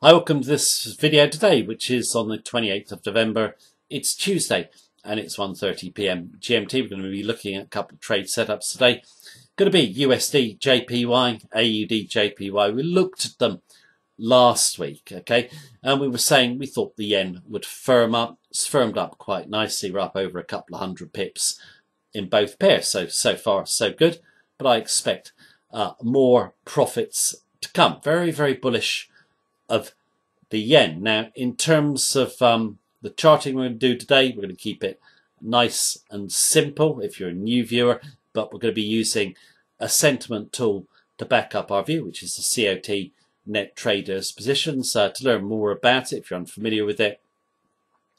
Hi, welcome to this video today, which is on the 28th of November. It's Tuesday and it's 1:30 p.m. GMT. We're going to be looking at a couple of trade setups today. Going to be USD, JPY, AUD, JPY. We looked at them last week, okay, and we were saying we thought the yen would firm up. It's firmed up quite nicely. We're up over a couple of hundred pips in both pairs. So far, so good. But I expect more profits to come. Very, very bullish of the yen. Now, in terms of the charting we're going to do today, we're going to keep it nice and simple if you're a new viewer, but we're going to be using a sentiment tool to back up our view, which is the COT Net Traders Positions. To learn more about it, if you're unfamiliar with it,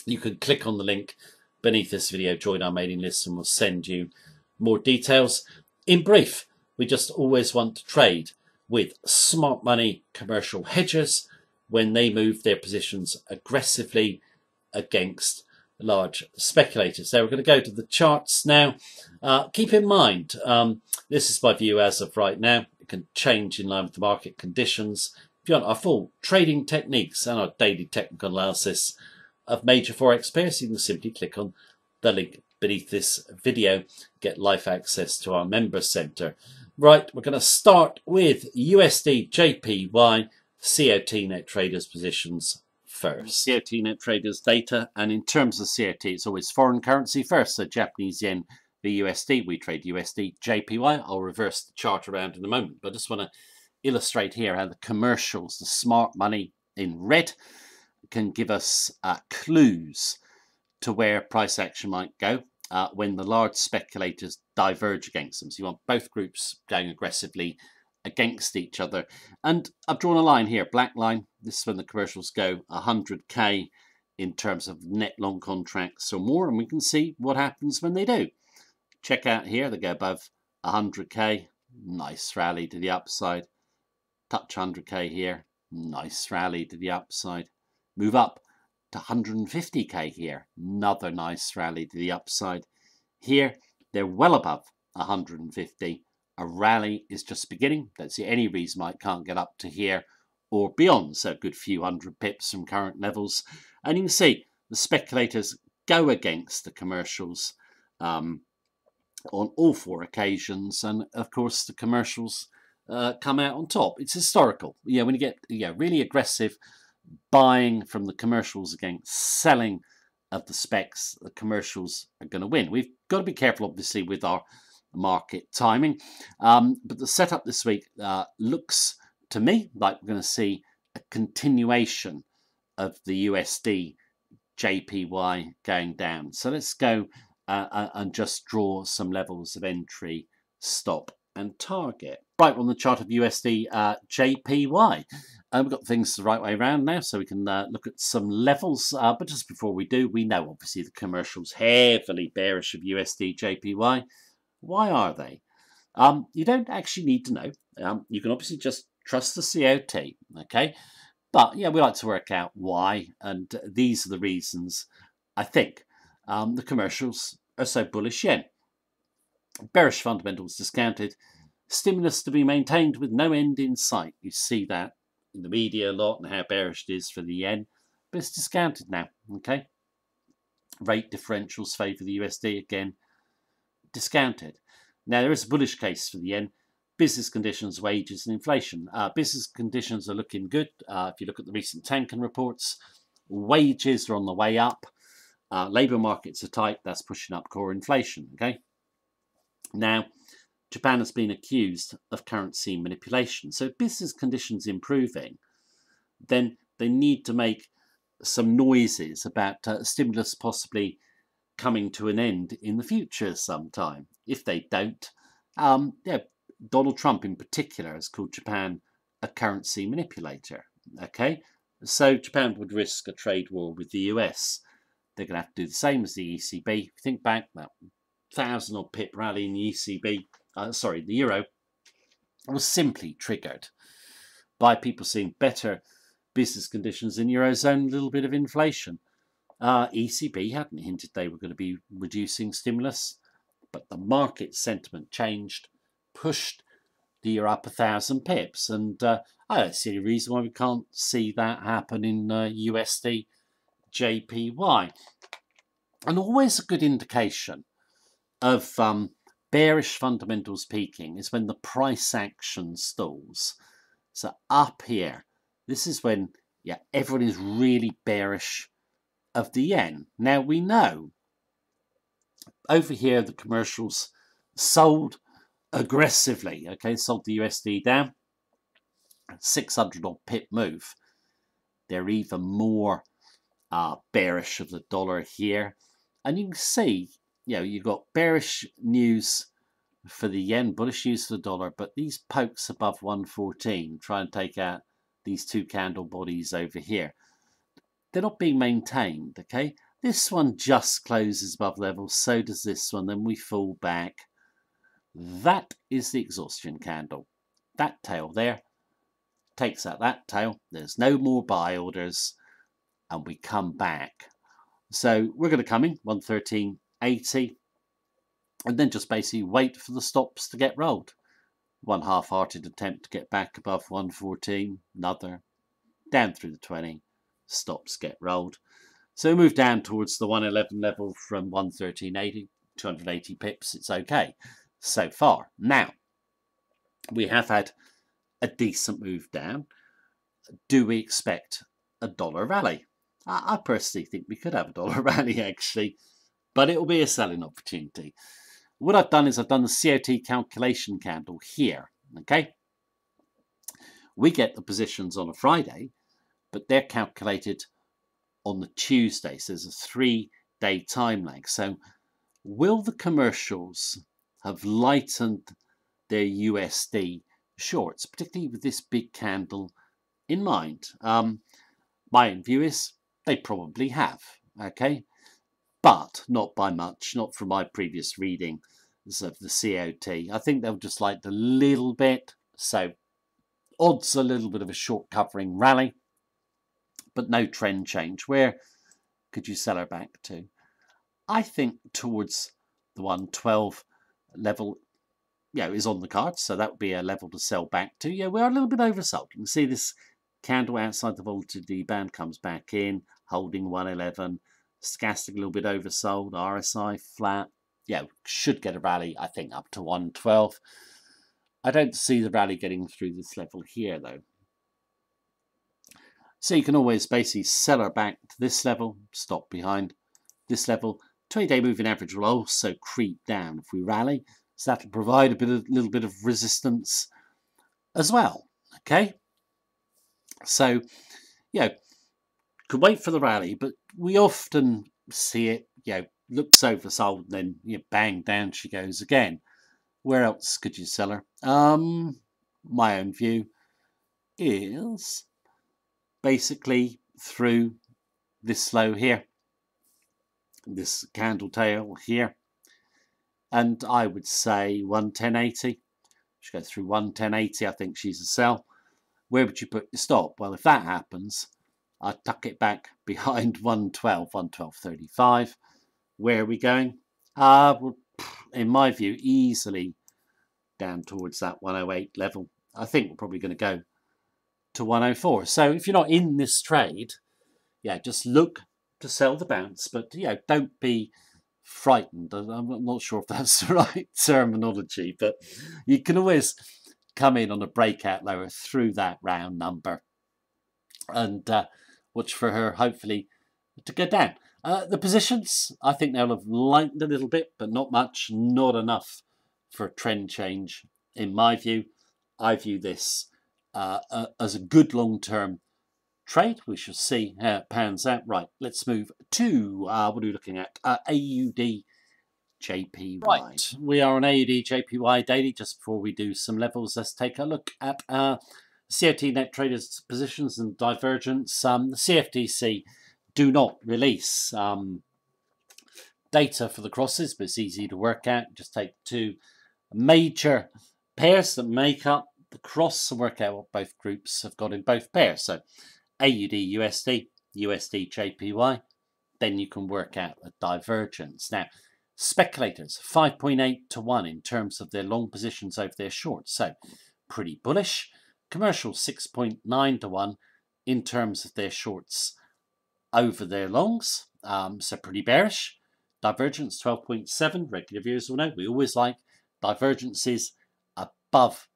you can click on the link beneath this video, join our mailing list, and we'll send you more details. In brief, we just always want to trade with smart money commercial hedgers when they move their positions aggressively against large speculators. So we're going to go to the charts now. Keep in mind, this is my view as of right now. It can change in line with the market conditions. If you want our full trading techniques and our daily technical analysis of major Forex pairs, you can simply click on the link beneath this video, get live access to our member center. Right, we're going to start with USD, JPY, COT Net Traders positions first. COT Net Traders data, and in terms of COT, it's always foreign currency first. So Japanese yen, the USD, we trade USD, JPY. I'll reverse the chart around in a moment, but I just want to illustrate here how the commercials, the smart money in red, can give us clues to where price action might go when the large speculators diverge against them. So you want both groups going aggressively against each other. And I've drawn a line here, black line. This is when the commercials go 100k in terms of net long contracts or more, and we can see what happens when they do. Check out here, they go above 100k, nice rally to the upside. Touch 100k here, nice rally to the upside. Move up to 150k here, another nice rally to the upside. Here, they're well above 150. A rally is just beginning. Don't see any reason why it can't get up to here or beyond. So a good few hundred pips from current levels. And you can see the speculators go against the commercials on all four occasions. And of course, the commercials come out on top. It's historical. Yeah, when you get really aggressive buying from the commercials against selling of the specs, the commercials are going to win. We've got to be careful, obviously, with our market timing, but the setup this week looks to me like we're going to see a continuation of the USD JPY going down. So let's go and just draw some levels of entry, stop and target. Right, on the chart of USD JPY, we've got things the right way around now, so we can look at some levels, but just before we do, we know obviously the commercials heavily bearish of USD JPY. Why are they? You don't actually need to know. You can obviously just trust the COT, okay? But yeah, we like to work out why, and these are the reasons I think the commercials are so bullish yen. Bearish fundamentals discounted, stimulus to be maintained with no end in sight. You see that in the media a lot and how bearish it is for the yen, but it's discounted now, okay? Rate differentials favour the USD again. Discounted. Now, there is a bullish case for the yen. Business conditions, wages and inflation. Business conditions are looking good. If you look at the recent Tankan reports, wages are on the way up. Labour markets are tight. That's pushing up core inflation. Okay. Now, Japan has been accused of currency manipulation. So if business conditions improving, then they need to make some noises about stimulus possibly coming to an end in the future sometime. If they don't, yeah, Donald Trump in particular has called Japan a currency manipulator. Okay, so Japan would risk a trade war with the US. They're going to have to do the same as the ECB. If you think back, that 1,000 odd pip rally in the ECB, the euro, was simply triggered by people seeing better business conditions in Eurozone, a little bit of inflation. ECB hadn't hinted they were going to be reducing stimulus, but the market sentiment changed, pushed the euro up 1,000 pips, and I don't see any reason why we can't see that happen in USD JPY. And always a good indication of bearish fundamentals peaking is when the price action stalls. So up here, this is when everyone is really bearish of the yen. Now we know over here the commercials sold aggressively, okay, sold the USD down, 600 odd pip move. They're even more bearish of the dollar here, and you can see, you've got bearish news for the yen, bullish news for the dollar, but these pokes above 114 try and take out these two candle bodies over here. They're not being maintained, okay? This one just closes above level, so does this one, then we fall back. That is the exhaustion candle. That tail there takes out that tail. There's no more buy orders, and we come back. So we're going to come in 113.80 and then just basically wait for the stops to get rolled. One half-hearted attempt to get back above 114, another, down through the 20, stops get rolled. So we move down towards the 111 level from 113.80, 280 pips, it's okay so far. Now, we have had a decent move down. Do we expect a dollar rally? I personally think we could have a dollar rally actually, but it will be a selling opportunity. What I've done is I've done the COT calculation candle here, okay? We get the positions on a Friday, but they're calculated on the Tuesday, so there's a 3-day time lag. So will the commercials have lightened their USD shorts, particularly with this big candle in mind? My own view is they probably have, okay? But not by much, not from my previous reading of the COT. I think they'll just like a little bit. So odds a little bit of a short covering rally, but no trend change. Where could you sell her back to? I think towards the 112 level, is on the cards. So that would be a level to sell back to. Yeah, we're a little bit oversold. You can see this candle outside the volatility band comes back in, holding 111. Stochastic a little bit oversold, RSI flat. Should get a rally, I think, up to 112. I don't see the rally getting through this level here, though. So you can always basically sell her back to this level, stop behind this level. 20-day moving average will also creep down if we rally. So that'll provide a little bit of resistance as well, okay? So, could wait for the rally, but we often see it, looks oversold, and then bang, down she goes again. Where else could you sell her? My own view is basically through this low here, this candle tail here, and I would say 110.80. She goes through 110.80. I think she's a sell. Where would you put your stop? Well, if that happens, I'd tuck it back behind 112, 112.35. Where are we going? In my view, easily down towards that 108 level. I think we're probably going to go to 104. So if you're not in this trade, just look to sell the bounce, but don't be frightened. I'm not sure if that's the right terminology, but you can always come in on a breakout lower through that round number and watch for her hopefully to go down. The positions, I think they'll have lightened a little bit, but not much, not enough for a trend change in my view. I view this as a good long-term trade. We shall see how it pans out. Right, let's move to, what are we looking at? AUD JPY. Right, we are on AUD JPY daily. Just before we do some levels, let's take a look at COT net traders positions and divergence. The CFTC do not release data for the crosses, but it's easy to work out. Just take two major pairs that make up the cross and work out what both groups have got in both pairs. So AUD USD, USD JPY, then you can work out a divergence. Now, speculators, 5.8 to 1 in terms of their long positions over their shorts. So pretty bullish. Commercial 6.9 to 1 in terms of their shorts over their longs, so pretty bearish. Divergence 12.7, regular viewers will know we always like divergences above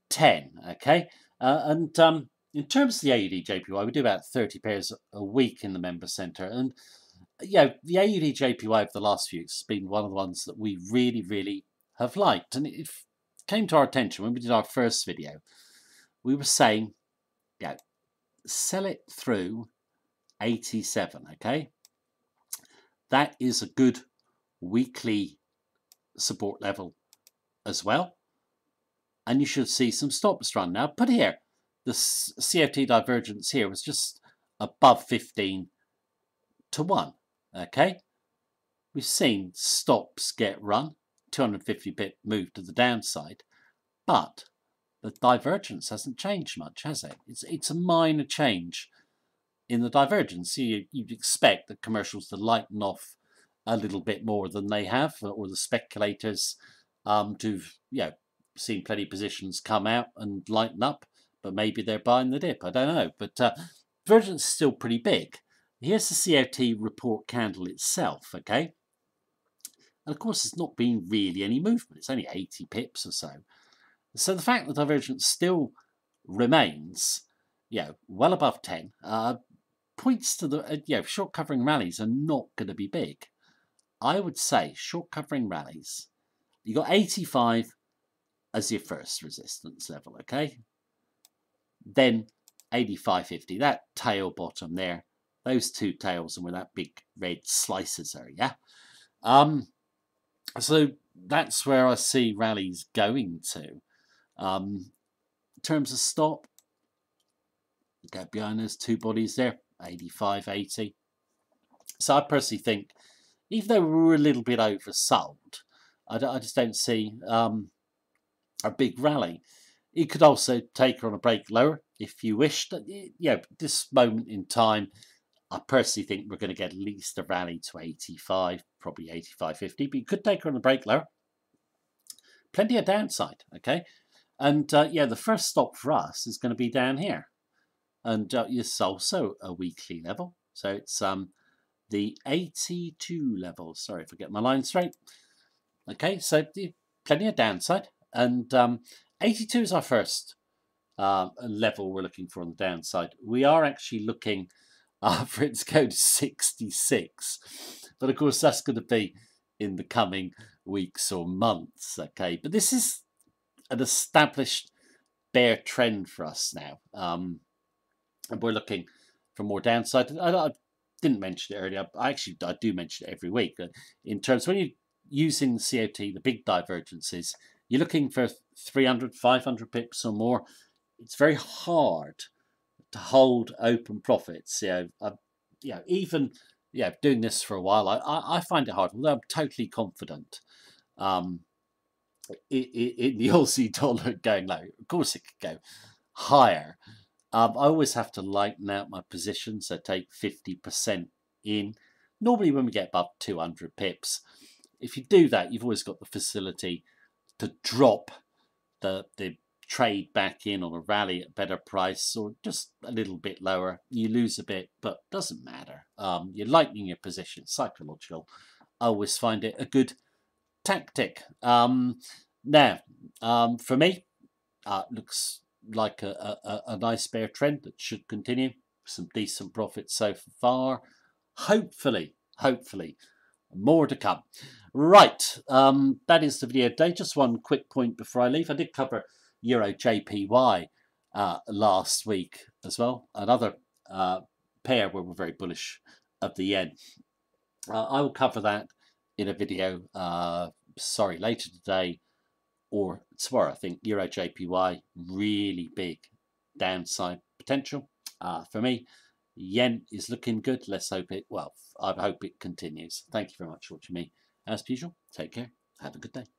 10, okay? And in terms of the AUD JPY, we do about 30 pairs a week in the member centre, and the AUD JPY over the last few weeks has been one of the ones that we really have liked, and it came to our attention when we did our first video. We were saying, sell it through 87, okay? That is a good weekly support level as well. And you should see some stops run. Now, put here, the CFD divergence here was just above 15 to 1, okay? We've seen stops get run, 250 pip move to the downside, but the divergence hasn't changed much, has it? It's a minor change in the divergence. You'd expect the commercials to lighten off a little bit more than they have, or the speculators to seen plenty of positions come out and lighten up, but maybe they're buying the dip. I don't know, but divergence is still pretty big. Here's the COT report candle itself, okay? And of course, there's not been really any movement. It's only 80 pips or so. So the fact that divergence still remains, well above 10, points to the short covering rallies are not going to be big. I would say short covering rallies, you got 85 as your first resistance level, okay? Then 85.50, that tail bottom there, those two tails and where that big red slices are, yeah? So that's where I see rallies going to. In terms of stop, go behind those two bodies there, 85.80. So I personally think, even though we're a little bit oversold, I just don't see a big rally. You could also take her on a break lower if you wished. This moment in time, I personally think we're going to get at least a rally to 85, probably 85.50, but you could take her on a break lower. Plenty of downside, okay? And the first stop for us is going to be down here. And it's also a weekly level. So it's the 82 level. Sorry if I get my line straight. Okay, so plenty of downside. And 82 is our first level we're looking for on the downside. We are actually looking for it to go to 66. But of course, that's going to be in the coming weeks or months. Okay, but this is an established bear trend for us now. And we're looking for more downside. I didn't mention it earlier. I do mention it every week. In terms, when you're using the COT, the big divergences, you're looking for 300, 500 pips or more. It's very hard to hold open profits. Even doing this for a while, I find it hard. Although I'm totally confident in the Aussie dollar going low. Of course, it could go higher. I always have to lighten out my position, so take 50% in. Normally, when we get above 200 pips, if you do that, you've always got the facility to drop the trade back in on a rally at a better price, or just a little bit lower. You lose a bit, but doesn't matter. You're lightening your position, psychological. I always find it a good tactic. Now, for me, looks like a nice bear trend that should continue. Some decent profits so far. Hopefully, more to come. Right, that is the video today. Just one quick point before I leave. I did cover Euro JPY last week as well. Another pair where we're very bullish of the yen. I will cover that in a video, later today or tomorrow. I think Euro JPY, really big downside potential for me. Yen is looking good. Let's hope I hope it continues. Thank you very much for watching me. As usual, take care. Have a good day.